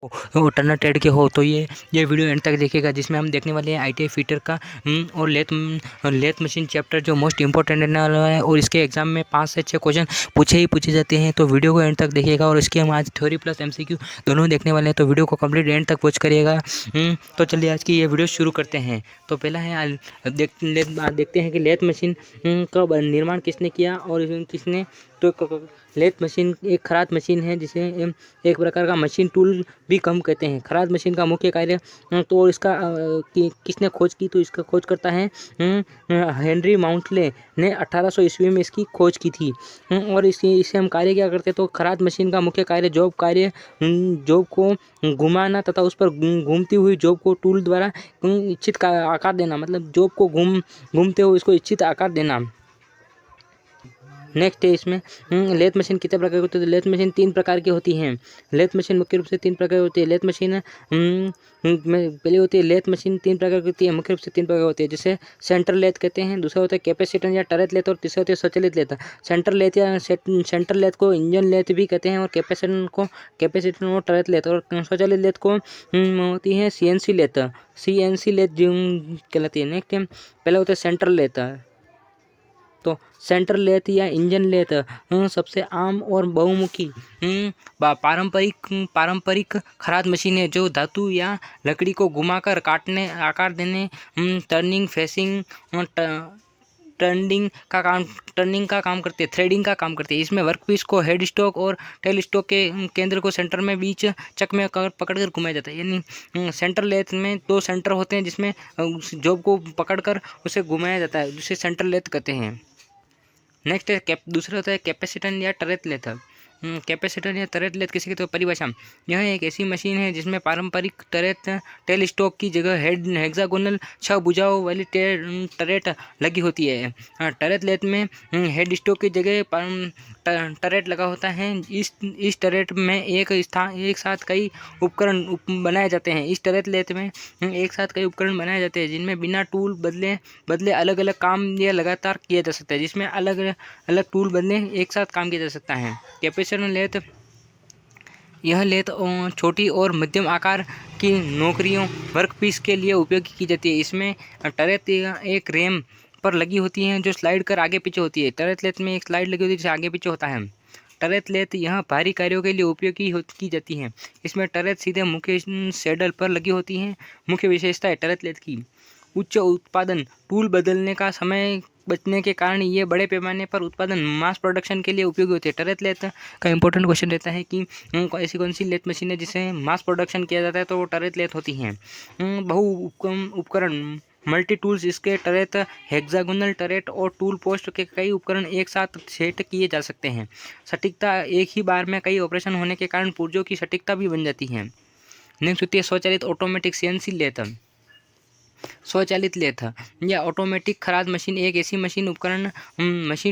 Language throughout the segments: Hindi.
वो टर्नर ट्रेड के हो तो ये वीडियो एंड तक देखिएगा, जिसमें हम देखने वाले हैं आईटीआई फिटर का और लेथ मशीन चैप्टर जो मोस्ट इंपॉर्टेंट रहने वाला है, और इसके एग्जाम में 5 से 6 क्वेश्चन पूछे जाते हैं। तो वीडियो को एंड तक देखिएगा, और इसके हम आज थ्योरी प्लस एमसीक्यू दोनों देखने वाले हैं, तो वीडियो को कंप्लीट एंड तक वॉच करिएगा। तो चलिए आज की ये वीडियो शुरू करते हैं। तो पहला है देखते हैं कि लेथ मशीन का निर्माण किसने किया और किसने। तो लेथ मशीन एक खराद मशीन है, जिसे एक प्रकार का मशीन टूल भी कम कहते हैं। खराद मशीन का मुख्य कार्य तो इसका किसने खोज की, तो इसका खोज करता है हेनरी माउंटले ने 1800 ईस्वी में इसकी खोज की थी। और इसे हम कार्य क्या करते हैं, तो खराद मशीन का मुख्य कार्य जॉब को घुमाना तथा उस पर घूमती हुई जॉब को टूल द्वारा इच्छित आकार देना, मतलब जॉब को घूमते हुए इसको इच्छित आकार देना। नेक्स्ट है इसमें लेथ मशीन कितने प्रकार की होती है। लेथ मशीन 3 प्रकार की होती हैं। लेथ मशीन मुख्य रूप से 3 प्रकार की होती है। लेथ मशीन में पहली होती है लेथ मशीन 3 प्रकार की होती है, मुख्य रूप से 3 प्रकार होती है, जिसे सेंटर लेथ कहते हैं, दूसरा होता है कैपेसिटर या टरेट लेथ, और तीसरा होती है स्वचालित लेथ। सेंटर लेथ को इंजन लेथ भी कहते हैं, और कैपेसिटर और टरेट लेथ, और स्वचालित लेथ को होती है सीएनसी लेथ जो कहलाती है। नेक्स्ट पहला होता है सेंटर लेथ। तो सेंटर लेथ या इंजन लेथ सबसे आम और बहुमुखी पारंपरिक खराद मशीन है, जो धातु या लकड़ी को घुमाकर काटने, आकार देने, टर्निंग, फेसिंग, टर्निंग का काम करती है, थ्रेडिंग का काम करती है। इसमें वर्कपीस को हेड स्टॉक और टेल स्टॉक के केंद्र को सेंटर में बीच चक में पकड़कर घुमाया जाता है। यानी सेंटर लेथ में 2 सेंटर होते हैं, जिसमें जॉब को पकड़कर उसे घुमाया जाता है, जिसे सेंटर लेथ कहते हैं। नेक्स्ट है दूसरा होता है कैपेसिटर या टरेट लेथ। कैपेसिटर या टरेट लेथ किसी की तो परिभाषा, यह एक ऐसी मशीन है जिसमें पारंपरिक टेल स्टॉक की जगह हेक्सागोनल 6 भुजाओं वाली टरेट लगी होती है। टरेट लेथ में हेड स्टॉक की जगह टरेट लगा होता है। इस टरेट में एक साथ कई उपकरण बनाए जाते हैं। इस टरेट लेथ में एक साथ कई उपकरण बनाए जाते हैं, जिनमें बिना टूल बदले अलग अलग काम या लगातार किया जा सकता है, जिसमें अलग अलग टूल बदले एक साथ काम किया जा सकता है। कैपेसिटर लेथ, यह लेथ छोटी और मध्यम आकार की नौकरियों वर्कपीस के लिए उपयोग की जाती है। इसमें टरेट एक रेम पर लगी होती है, जो स्लाइड कर आगे पीछे होती है। टरेट लेथ में एक स्लाइड लगी होती है, जिसे आगे पीछे होता है। टरेट लेथ यह भारी कार्यों के लिए उपयोग की जाती है। इसमें टरेट सीधे मुख्य सैडल पर लगी होती है। मुख्य विशेषता है टरेट लेथ की उच्च उत्पादन, टूल बदलने का समय बचने के कारण ये बड़े पैमाने पर उत्पादन, मास प्रोडक्शन के लिए उपयोगी होती है। टरेट लेथ का इंपॉर्टेंट क्वेश्चन रहता है कि ऐसी कौन सी लेथ मशीन है जिसे मास प्रोडक्शन किया जाता है, तो वो टरेट लेथ होती हैं। उपकरण मल्टी टूल्स, इसके टरेट हेक्सागोनल टरेट और टूल पोस्ट के कई उपकरण एक साथ सेट किए जा सकते हैं। सटीकता, एक ही बार में कई ऑपरेशन होने के कारण पुर्जों की सटीकता भी बन जाती है। नेक्स्ट होती है स्वचालित ऑटोमेटिक सीएनसी लेथ। स्वचालित लेथ या ऑटोमेटिक खराद मशीन एक ऐसी मशीन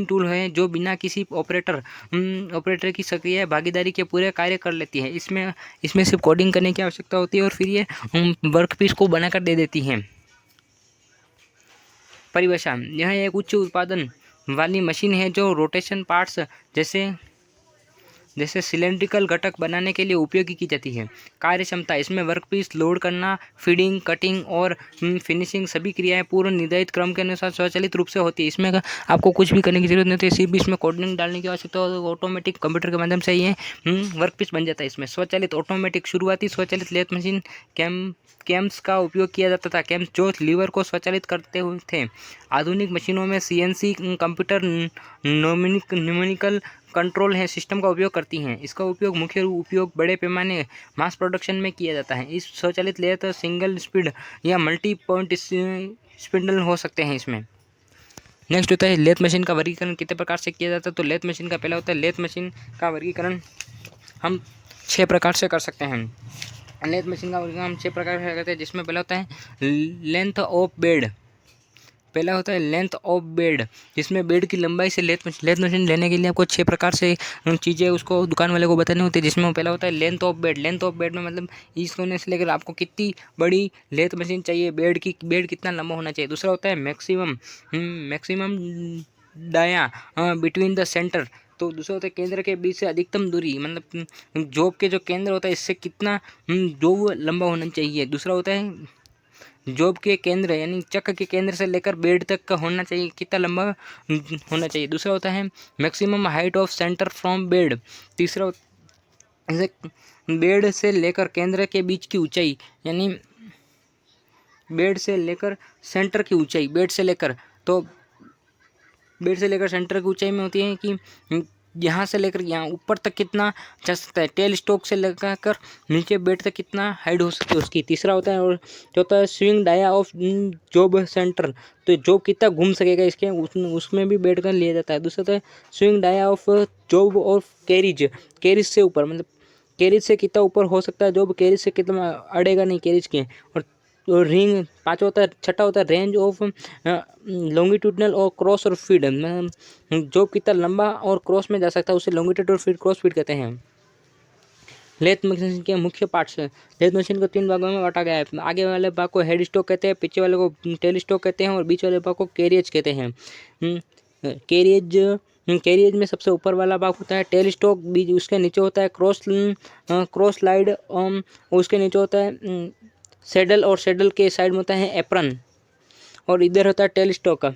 टूल है जो बिना किसी ऑपरेटर की सक्रिय भागीदारी के पूरे कार्य कर लेती है। इसमें सिर्फ कोडिंग करने की आवश्यकता होती है, और फिर ये वर्कपीस को बनाकर दे देती है। परिभाषा, यह एक उच्च उत्पादन वाली मशीन है जो रोटेशन पार्ट्स जैसे सिलेंड्रिकल घटक बनाने के लिए उपयोगी की जाती है। कार्य क्षमता, इसमें वर्कपीस लोड करना, फीडिंग, कटिंग और फिनिशिंग सभी क्रियाएं पूर्व निर्धारित क्रम के अनुसार स्वचालित रूप से होती है। इसमें आपको कुछ भी करने की जरूरत नहीं होती, सिर्फ इसमें कोडिंग डालने की आवश्यकता हो, ऑटोमेटिक कंप्यूटर के माध्यम से ये वर्कपीस बन जाता है। इसमें स्वचालित ऑटोमेटिक, शुरुआती स्वचालित लेथ मशीन कैम्स का उपयोग किया जाता था। कैम्स जो लीवर को स्वचालित करते हुए थे। आधुनिक मशीनों में सीएनसी कंप्यूटर न्यूमेरिकल कंट्रोल है सिस्टम का उपयोग करती हैं। इसका मुख्य उपयोग बड़े पैमाने मास प्रोडक्शन में किया जाता है। इस स्वचालित लेथ सिंगल स्पीड या मल्टी पॉइंट स्पिंडल हो सकते हैं इसमें। नेक्स्ट होता है लेथ मशीन का वर्गीकरण कितने प्रकार से किया जाता है। तो लेथ मशीन का पहला होता है, लेथ मशीन का वर्गीकरण हम 6 प्रकार से कर सकते हैं। लेथ मशीन का वर्गीकरण हम 6 प्रकार से करते हैं, जिसमें पहला होता है लेंथ ऑफ बेड। पहला होता है लेंथ ऑफ बेड, जिसमें बेड की लंबाई से लेथ मशीन लेने के लिए आपको 6 प्रकार से चीज़ें उसको दुकान वाले को बतानी होती है, जिसमें पहला होता है length of bed. Length of bed में मतलब इस कोने से लेकर आपको कितनी बड़ी लेथ मशीन चाहिए, बेड कितना लंबा होना चाहिए। दूसरा होता है maximum dia between the centre तो दूसरा होता है केंद्र के बीच से अधिकतम दूरी, मतलब जॉब के जो केंद्र होता है इससे कितना जॉब लंबा होना चाहिए। दूसरा होता है जॉब के केंद्र यानी चक्र के केंद्र से लेकर बेड तक का होना चाहिए, कितना लंबा होना चाहिए। दूसरा होता है maximum height of centre from bed. तीसरा जैसे बेड से लेकर केंद्र के बीच की ऊंचाई, यानी बेड से लेकर सेंटर की ऊंचाई, बेड से लेकर सेंटर की ऊंचाई में होती है कि यहाँ से लेकर यहाँ ऊपर तक कितना जा सकता है, टेल स्टॉक से लेकर नीचे बेड तक कितना हाइट हो सकती है उसकी। तीसरा होता है और चौथा है swing dia of job centre, तो जॉब कितना घूम सकेगा इसके उसमें भी बेड का लिया जाता है। दूसरा होता है swing dia of job of carriage से ऊपर, मतलब कैरिज से कितना ऊपर हो सकता है जॉब, कैरिज से कितना अड़ेगा नहीं कैरिज के। और रिंग पाँचवा होता है, छठा होता है रेंज ऑफ लॉन्गिट्यूडनल और क्रॉस और फीड, जॉब कितना लंबा और क्रॉस में जा सकता है उसे लॉन्गिट्यूड और फीड क्रॉस फीड कहते हैं। लेथ मशीन के मुख्य पार्ट्स, लेथ मशीन को 3 भागों में बांटा गया है। आगे वाले भाग को हेड स्टॉक कहते हैं, पीछे वाले को टेल स्टॉक कहते हैं और बीच वाले भाग को कैरियज कहते हैं। कैरियज में सबसे ऊपर वाला भाग होता है टेल स्टॉक, बीच उसके नीचे होता है क्रॉस लाइड, उसके नीचे होता है सैडल और सैडल के साइड में होता है एप्रन, और इधर होता है टेल स्टॉक का।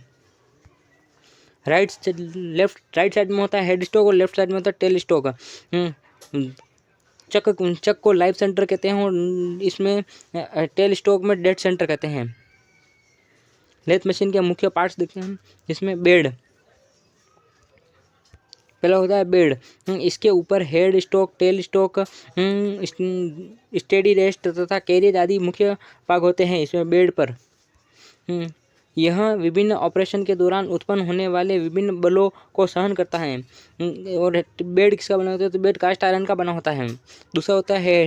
राइट साइड में होता है हेड स्टॉक और लेफ्ट साइड में होता है टेल स्टॉक। चक को लाइव सेंटर कहते हैं और इसमें टेल स्टॉक में डेड सेंटर कहते हैं। लेथ मशीन के मुख्य पार्ट्स देखते हैं, जिसमें बेड पहला होता है बेड, इसके ऊपर head stock, tell stock, steady rest तथा कैरियज आदि मुख्य भाग होते हैं इसमें बेड पर। यह विभिन्न ऑपरेशन के दौरान उत्पन्न होने वाले विभिन्न बलों को सहन करता है। और बेड किसका बना होता है, तो बेड कास्ट आयरन का बना होता है। दूसरा होता है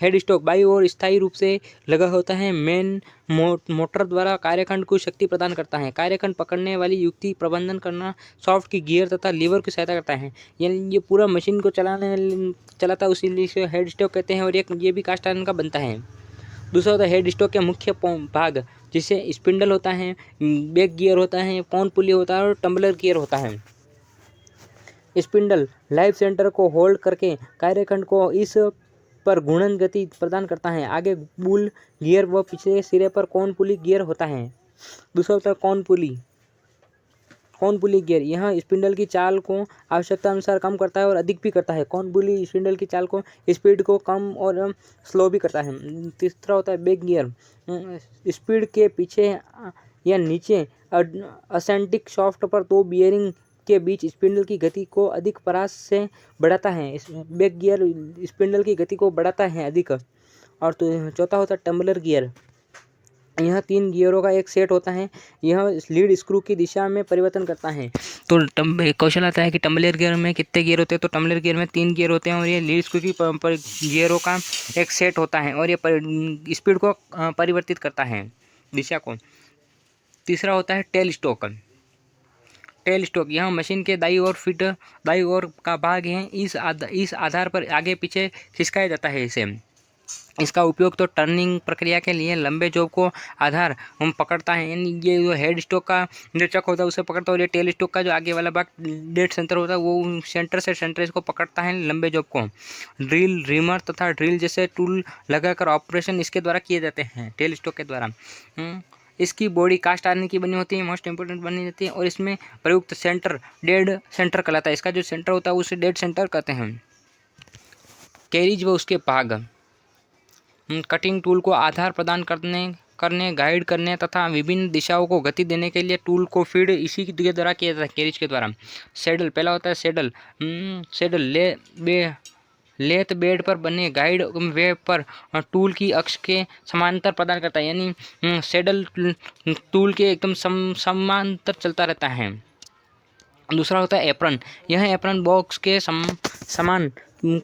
हेड स्टॉक बाईं ओर स्थायी रूप से लगा होता है, मेन मोटर द्वारा कार्यखंड को शक्ति प्रदान करता है। कार्यखंड पकड़ने वाली युक्ति प्रबंधन करना सॉफ्ट की गियर तथा लीवर की सहायता करता है, यानी ये पूरा मशीन को चलाता है, उसी हेड स्टॉक कहते हैं। और ये भी कास्ट आयरन का बनता है। दूसरा होता है हेड स्टॉक के मुख्य भाग, जिसे स्पिंडल होता है, बैक गियर होता है, पॉन पुली होता है और टम्बलर गियर होता है। स्पिंडल लाइव सेंटर को होल्ड करके कार्यखंड को इस पर घूर्णन गति प्रदान करता है। आगे बुल गियर व पिछले सिरे पर कॉन पुली गियर होता है। दूसरा होता है कॉन पुली गियर, यह स्पिंडल की चाल को आवश्यकता अनुसार कम करता है और अधिक भी करता है। कॉन पुली स्पिंडल की चाल को स्पीड को कम और स्लो भी करता है। तीसरा होता है बैक गियर, स्पीड के पीछे या नीचे असेंटिक शाफ्ट पर 2 बियरिंग के बीच स्पिंडल की गति को अधिक परास से बढ़ाता है। बैक गियर स्पिंडल की गति को बढ़ाता है अधिक। और तो चौथा होता है टम्बलर गियर, यह 3 गियरों का एक सेट होता है। यह लीड स्क्रू की दिशा में परिवर्तन करता है। तो क्वेश्चन आता है कि टम्बलर गियर में कितने गियर होते हैं, तो टम्बलर गियर में 3 गियर होते हैं और ये लीड स्क्रू की गियरों का एक सेट होता है और ये स्पीड को परिवर्तित करता है, दिशा को। तीसरा होता है टेल स्टॉक, यह मशीन के दाईं ओर का भाग है। इस आधार पर आगे पीछे खिसकाया जाता है इसे। इसका उपयोग तो टर्निंग प्रक्रिया के लिए लंबे जॉब को आधार हम पकड़ता है, यानी ये जो हेड स्टॉक का जो चक होता है उसे पकड़ता है, और ये टेल स्टॉक का जो आगे वाला भाग डेड सेंटर होता है वो सेंटर से सेंटर इसको पकड़ता है लंबे जॉब को। ड्रिल, रिमर तथा ड्रिल जैसे टूल लगाकर ऑपरेशन इसके द्वारा किए जाते हैं, टेल स्टॉक के द्वारा। इसकी बॉडी कास्ट आयरन की बनी होती है, मोस्ट इंपोर्टेंट बनी जाती है, और इसमें प्रयुक्त सेंटर डेड सेंटर कहलाता है। इसका जो सेंटर होता है उसे डेड सेंटर कहते हैं। कैरिज व उसके भाग, कटिंग टूल को आधार प्रदान करने गाइड करने तथा विभिन्न दिशाओं को गति देने के लिए टूल को फीड इसी के द्वारा किया जाता है, कैरिज के द्वारा। सैडल, पहला होता है सैडल लेथ बेड पर बने गाइड वे पर टूल की अक्ष के समांतर प्रदान करता है, यानी सैडल टूल के एकदम समांतर चलता रहता है। दूसरा होता है एप्रन, यह एप्रन बॉक्स के समान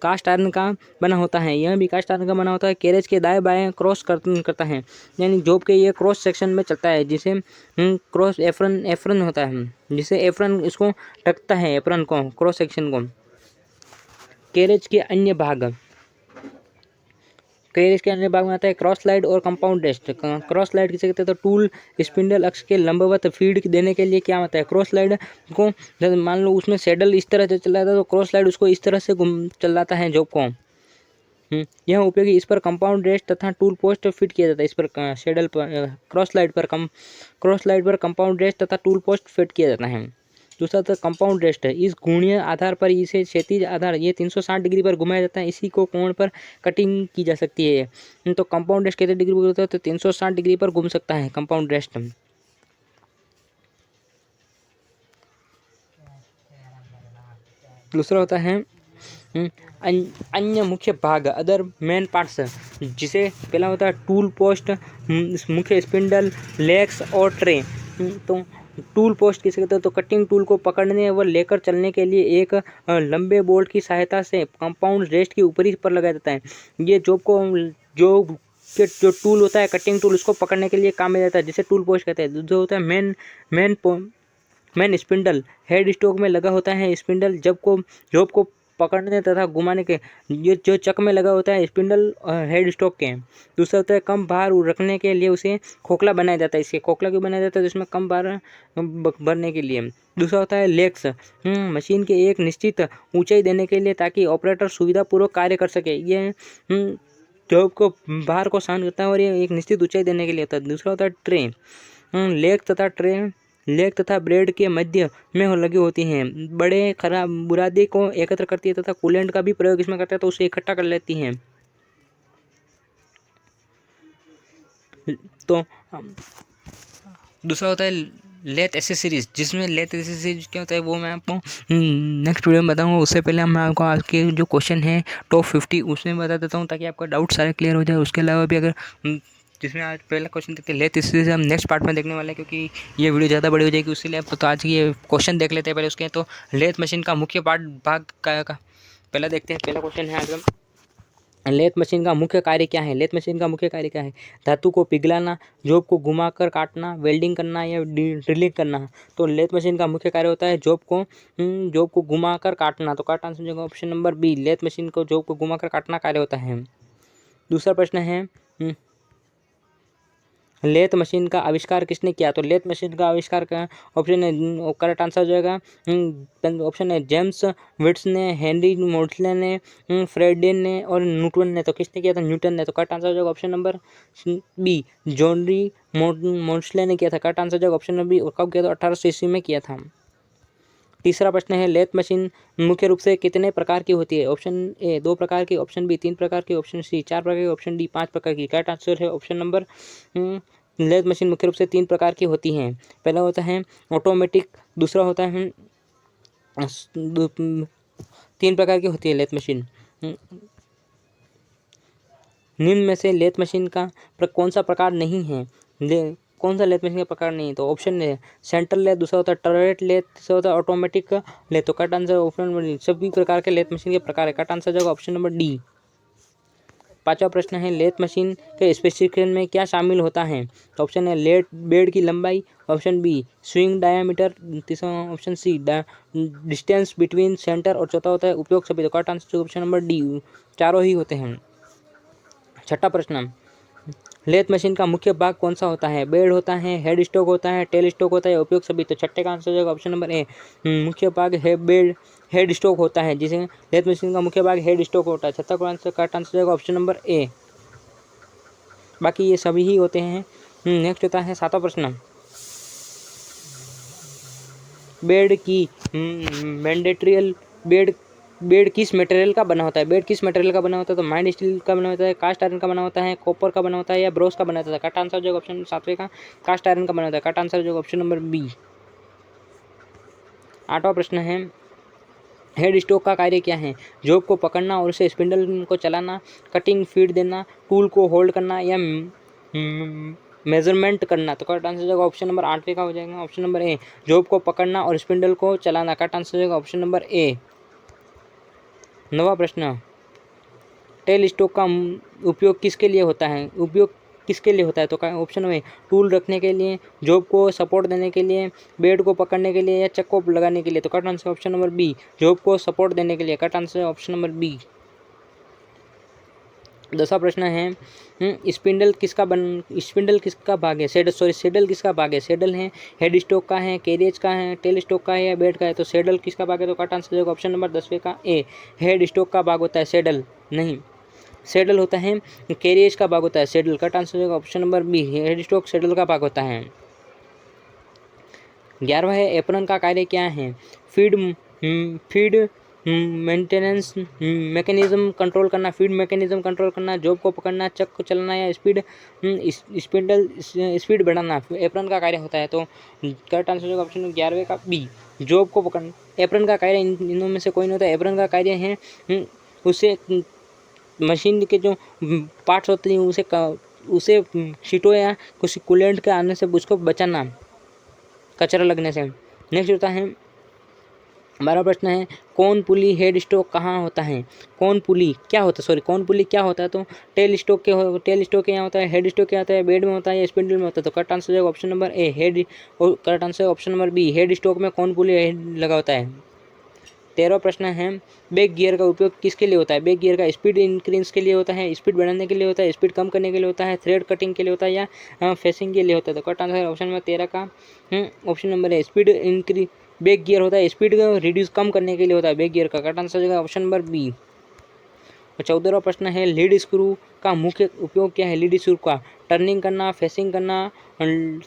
कास्ट आयरन का बना होता है, यह भी कास्ट आयरन का बना होता है। कैरेज के दाएं बाएं क्रॉस करता है, यानी जॉब के ये क्रॉस सेक्शन में चलता है, जिसे क्रॉस एप्रन होता है, जिसे एप्रन इसको ढकता है, एप्रन को, क्रॉस सेक्शन को। कैरेज के अन्य भाग, करियर इसके अन्य भाग में आता है क्रॉस स्लाइड और कंपाउंड रेस्ट। क्रॉस स्लाइड किसे कहते हैं, तो टूल स्पिंडल अक्ष के लंबवत फीड देने के लिए क्या होता है, क्रॉस स्लाइड को मान लो उसमें सैडल इस तरह से चल रहा था तो क्रॉस स्लाइड उसको इस तरह से घूम चलाता है जॉब को। यह उपयोगी, इस पर कंपाउंड रेस्ट तथा टूल पोस्ट फिट किया जाता है। इस पर सैडल पर क्रॉस स्लाइड पर कंपाउंड रेस्ट तथा टूल पोस्ट फिट किया जाता है। दूसरा तो कंपाउंड रेस्ट है, इस घूर्णीय आधार पर इसे क्षैतिज आधार ये 360 डिग्री पर घुमाया जाता है, इसी को कोण पर कटिंग की जा सकती है। तो कंपाउंड रेस्ट कितने डिग्री पर होता है, तो 360 डिग्री पर घूम सकता है कंपाउंड रेस्ट। दूसरा होता है अन्य मुख्य भाग, अदर मेन पार्ट्स, जिसे पहला होता है टूल पोस्ट, मुख्य स्पिंडल, लेग्स और ट्रे। तो टूल पोस्ट किसे कहते हैं, तो कटिंग टूल को पकड़ने व लेकर चलने के लिए एक लंबे बोल्ट की सहायता से कंपाउंड रेस्ट के ऊपरी पर लगाया जाता है। ये जो टूल होता है कटिंग टूल, उसको पकड़ने के लिए काम में जाता है, जिसे टूल पोस्ट कहते हैं। जो होता है मेन स्पिंडल, हेड स्टॉक में लगा होता है स्पिंडल जॉब को पकड़ने तथा घुमाने के, ये जो चक में लगा होता है स्पिंडल हेड स्टॉक के। दूसरा होता है कम भार रखने के लिए उसे खोखला बनाया जाता है। इसके खोखला क्यों बनाया जाता है, जिसमें कम भार भरने के लिए। दूसरा होता है लेग्स, मशीन के एक निश्चित ऊंचाई देने के लिए, ताकि ऑपरेटर सुविधापूर्वक कार्य कर सके। ये जॉब को भार को सहन करता है और ये एक निश्चित ऊंचाई देने के लिए होता है। दूसरा होता है ट्रे, लेग तथा ब्रेड के मध्य में लगी होती हैं, बड़े खराब बुरादी को एकत्र करती है तथा कूलेंट का भी प्रयोग इसमें करता है, तो उसे इकट्ठा कर लेती हैं। तो दूसरा होता है लेथ एसेसरीज, जिसमें लेथ एसेसरीज क्या होता है वो मैं आपको नेक्स्ट वीडियो में बताऊंगा। उससे पहले मैं आपको आज के जो क्वेश्चन है टॉप 50 उसमें बता देता हूँ, ताकि आपका डाउट सारे क्लियर हो जाए। उसके अलावा भी अगर जिसमें आज पहला क्वेश्चन देखते हैं लेथ एसेसरीज, हम नेक्स्ट पार्ट में देखने वाले हैं, क्योंकि ये वीडियो ज़्यादा बड़ी हो जाएगी, उसके लिए आप तो आज ये क्वेश्चन देख लेते हैं पहले उसके। तो लेथ मशीन का मुख्य भाग का पहला देखते हैं। पहला क्वेश्चन है आज लेथ मशीन का मुख्य कार्य क्या है। लेथ मशीन का मुख्य कार्य क्या है, धातु को पिघलाना, जॉब को घुमाकर काटना, वेल्डिंग करना या ड्रिलिंग करना। तो लेथ मशीन का मुख्य कार्य होता है जॉब को घुमाकर काटना। तो करेक्ट आंसर होगा option number B, lathe machine को जॉब को घुमाकर काटना कार्य होता है। दूसरा प्रश्न है लेथ मशीन का आविष्कार किसने किया। तो लेथ मशीन का आविष्कार का ऑप्शन है, करेक्ट आंसर हो जाएगा ऑप्शन है जेम्स विट्स ने, हेनरी मोर्सले ने, फ्रेडेन ने और न्यूटन ने। तो किसने किया था, न्यूटन ने। तो करेक्ट आंसर हो जाएगा ऑप्शन नंबर बी, जॉनरी मोर्सले ने किया था। करेक्ट आंसर हो जाएगा ऑप्शन नंबर बी। और कब किया था, 1800 ईस्वी में किया था। तीसरा प्रश्न है लेथ मशीन मुख्य रूप से कितने प्रकार की होती है। ऑप्शन ए 2 प्रकार की, ऑप्शन बी 3 प्रकार की, ऑप्शन सी 4 प्रकार की, ऑप्शन डी 5 प्रकार की। करेक्ट आंसर है ऑप्शन नंबर लेथ मशीन मुख्य रूप से 3 प्रकार की होती हैं। पहला होता है ऑटोमेटिक, दूसरा होता है 3 प्रकार की होती है लेथ मशीन। निम्न में से लेथ मशीन का कौन सा प्रकार नहीं है, कौन सा लेथ मशीन का प्रकार नहीं है। तो ऑप्शन है सेंट्रल लेथ, दूसरा होता है टर्रेट लेथ, तीसरा होता है ऑटोमेटिक लेथ। तो correct answer option number D, सभी प्रकार के लेथ मशीन के प्रकार है। करेक्ट आंसर जाएगा ऑप्शन नंबर डी। पांचवा प्रश्न है लेथ मशीन के स्पेसिफिकेशन में क्या शामिल होता है। तो ऑप्शन है लेथ बेड की लंबाई, ऑप्शन बी स्विंग डायामीटर, तीसरा option C distance between centre और चौथा होता है उपयोग सभी। तो correct answer option number D, चारों ही होते हैं। छठा प्रश्न लेथ मशीन का मुख्य भाग कौन सा होता है। बेड होता है, हेड स्टॉक होता है, टेल स्टॉक होता है, उपयोग सभी। तो छठे का आंसर हो जाएगा ऑप्शन नंबर ए, मुख्य भाग है हेड स्टॉक होता है, जिसे लेथ मशीन का मुख्य भाग हेड स्टॉक होता है। छठा का आंसर करेक्ट आंसर हो जाएगा ऑप्शन नंबर ए, बाकी ये सभी ही होते हैं। नेक्स्ट होता है सातवां प्रश्न, बेड की मैंडेटरियल बेड किस मटेरियल का बना होता है। बेड किस मटेरियल का बना होता है। तो माइंड स्टील का बना होता है, कास्ट आयरन का बना होता है, कॉपर का बना होता है या ब्रोस का बना होता है। करेक्ट आंसर जो ऑप्शन सातवें का कास्ट आयरन का बना होता है। करेक्ट आंसर जो ऑप्शन नंबर बी। आठवां प्रश्न है हेड स्टॉक का कार्य क्या है। जॉब को पकड़ना और उसे स्पिंडल को चलाना, कटिंग फीड देना, टूल को होल्ड करना या मेजरमेंट करना। तो करेक्ट आंसर जाएगा ऑप्शन नंबर 8वें का हो जाएगा ऑप्शन नंबर ए, जॉब को पकड़ना और स्पिंडल को चलाना। करेक्ट आंसर जाएगा ऑप्शन नंबर ए। नवा प्रश्न टेल स्टॉक का उपयोग किसके लिए होता है। तो ऑप्शन में टूल रखने के लिए, जॉब को सपोर्ट देने के लिए, बेड को पकड़ने के लिए या चक को लगाने के लिए। तो correct answer option number B, job को सपोर्ट देने के लिए। Correct answer option number B. 10वां प्रश्न है स्पिंडल किसका भाग है? सेडल किसका भाग है? सेडल है, हेड स्टॉक का है, कैरियज का है, टेल स्टॉक का है या बेड का है? तो सेडल किसका भाग है? तो करेक्ट आंसर होगा ऑप्शन नंबर 10वें का ए, हेड स्टॉक का भाग होता है, सेडल नहीं। सेडल होता है, कैरियज का भाग होता है, सेडल। करेक्ट आंसर होगा option number B, head stock saddle का भाग होता है। 11वां है एप्रन का कार्य क्या है? फीड मेंटेनेंस मैकेनिज्म कंट्रोल करना, फीड मैकेनिज्म कंट्रोल करना, जॉब को पकड़ना, चक को चलाना या स्पीड बढ़ाना एप्रन का कार्य होता है। तो करेक्ट आंसर होगा ऑप्शन 11वें का बी, जॉब को पकड़ना। एप्रन का कार्य इनों में से कोई नहीं होता। एप्रन का कार्य है उसे मशीन के जो पार्ट्स होते हैं उसे शीटों या कुछ कूलेंट के आने से उसको बचाना, कचरा लगने से। नेक्स्ट होता है 12वां प्रश्न है कौन पुली हेड स्टॉक कहाँ होता है? कौन पुली क्या होता है? तो टेल स्टॉक यहाँ होता है, हेड स्टॉक क्या होता है, बेड में होता है या स्पिंडल में होता है? तो करेक्ट आंसर है ऑप्शन नंबर ए, हेड। और correct answer option number B, head stock में कौन पुली लगा होता है। 13वां प्रश्न है बैक गियर का उपयोग किसके लिए होता है? बैक गियर का स्पीड इंक्रीज के लिए होता है, स्पीड बढ़ाने के लिए होता है, स्पीड कम करने के लिए होता है, थ्रेड कटिंग के लिए होता है या फेसिंग के लिए होता है? तो करेक्ट आंसर ऑप्शन नंबर 13 का ऑप्शन नंबर है, स्पीड इंक्रीज। बैक गियर होता है स्पीड रिड्यूस कम करने के लिए होता है बैक गियर का। करेक्ट आंसर होगा ऑप्शन नंबर बी। 14वां प्रश्न है लीड स्क्रू का मुख्य उपयोग क्या है? लीड स्क्रू का टर्निंग करना, फेसिंग करना,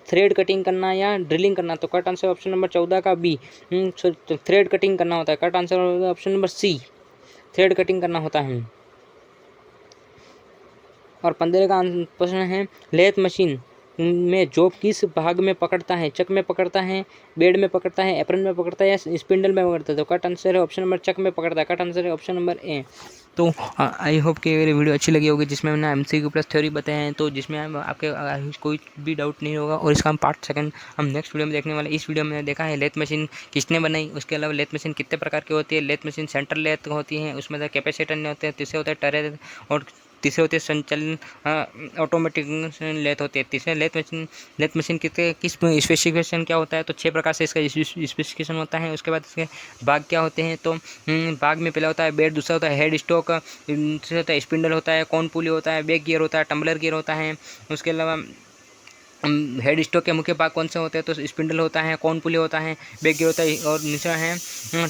थ्रेड कटिंग करना या ड्रिलिंग करना? तो करेक्ट आंसर ऑप्शन नंबर 14 का बी, थ्रेड कटिंग करना होता है। करेक्ट आंसर होगा option number C, thread cutting करना होता है। और 15 का प्रश्न है लेथ मशीन में जॉब किस भाग में पकड़ता है? चक में पकड़ता है, बेड में पकड़ता है, एप्रन में पकड़ता है या स्पिंडल में पकड़ता है? तो करेक्ट आंसर है ऑप्शन नंबर चक में पकड़ता है। करेक्ट आंसर है ऑप्शन नंबर ए। तो आई होप कि मेरी वीडियो अच्छी लगी होगी जिसमें मैंने एमसीक्यू प्लस थ्योरी बताए हैं, तो जिसमें आपके कोई भी डाउट नहीं होगा। और इसका हम पार्ट सेकंड हम नेक्स्ट वीडियो में देखने वाले। इस वीडियो में देखा है लेथ मशीन किसने बनाई, उसके अलावा लेथ मशीन कितने प्रकार की होती है। लेथ मशीन सेंटर लेथ होती है, उसमें कैपेसिटर नहीं होते हैं, तीसरे होते हैं टरे और तीसरे होते हैं संचालन ऑटोमेटिक लेथ होती है। तीसरे लेथ मशीन किस स्पेसिफिकेशन क्या होता है? तो 6 प्रकार से इसका स्पेसिफिकेशन होता है। उसके बाद इसके भाग क्या होते हैं? तो भाग में पहला होता है बेड, दूसरा होता है हेड स्टॉक, तीसरा होता है स्पिंडल होता है, कौन पुली होता है, बैक गियर होता है, टम्बलर गियर होता है। उसके अलावा हेड स्टॉक के मुख्य भाग कौन से होते हैं? तो स्पिंडल होता है, कौन पुली होता है, बैक गियर होता है और दूसरा है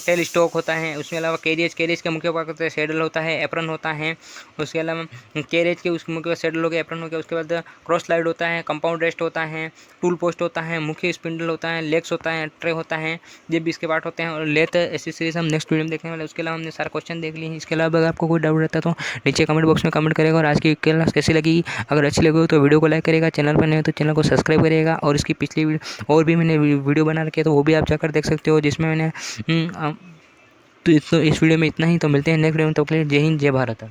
टेल स्टॉक होता है। उसके अलावा कैरियज के मुख्य भाग होते हैं, सेडल होता है, एप्रन होता है। उसके अलावा कैरियज के उसके मुख्य सेडल हो गया, एप्रन हो गया। उसके बाद क्रॉस स्लाइड होता है, कंपाउंड रेस्ट होता है, टूल पोस्ट होता है, मुख्य स्पिंडल होता है, लेग्स होता है, ट्रे होता है। ये भी इसके पार्ट होते हैं। और लेथ एसेसरीज हम नेक्स्ट वीडियो में देखने वाले। उसके अलावा हमने सारे क्वेश्चन देख लिए हैं। इसके अलावा अगर आपको कोई डाउट रहता है तो नीचे कमेंट बॉक्स में कमेंट करेगा। और आज की क्लास कैसी लगी, अगर अच्छी लगी हो तो वीडियो को लाइक करेगा, चैनल पर नहीं हो तो चैनल को सब्सक्राइब करिएगा। और इसकी पिछली और भी मैंने वीडियो बना रखी है तो वो भी आप जाकर देख सकते हो, जिसमें मैंने तो इस वीडियो में इतना ही। तो मिलते हैं नेक्स्ट वीडियो में, तो जय हिंद जय भारत।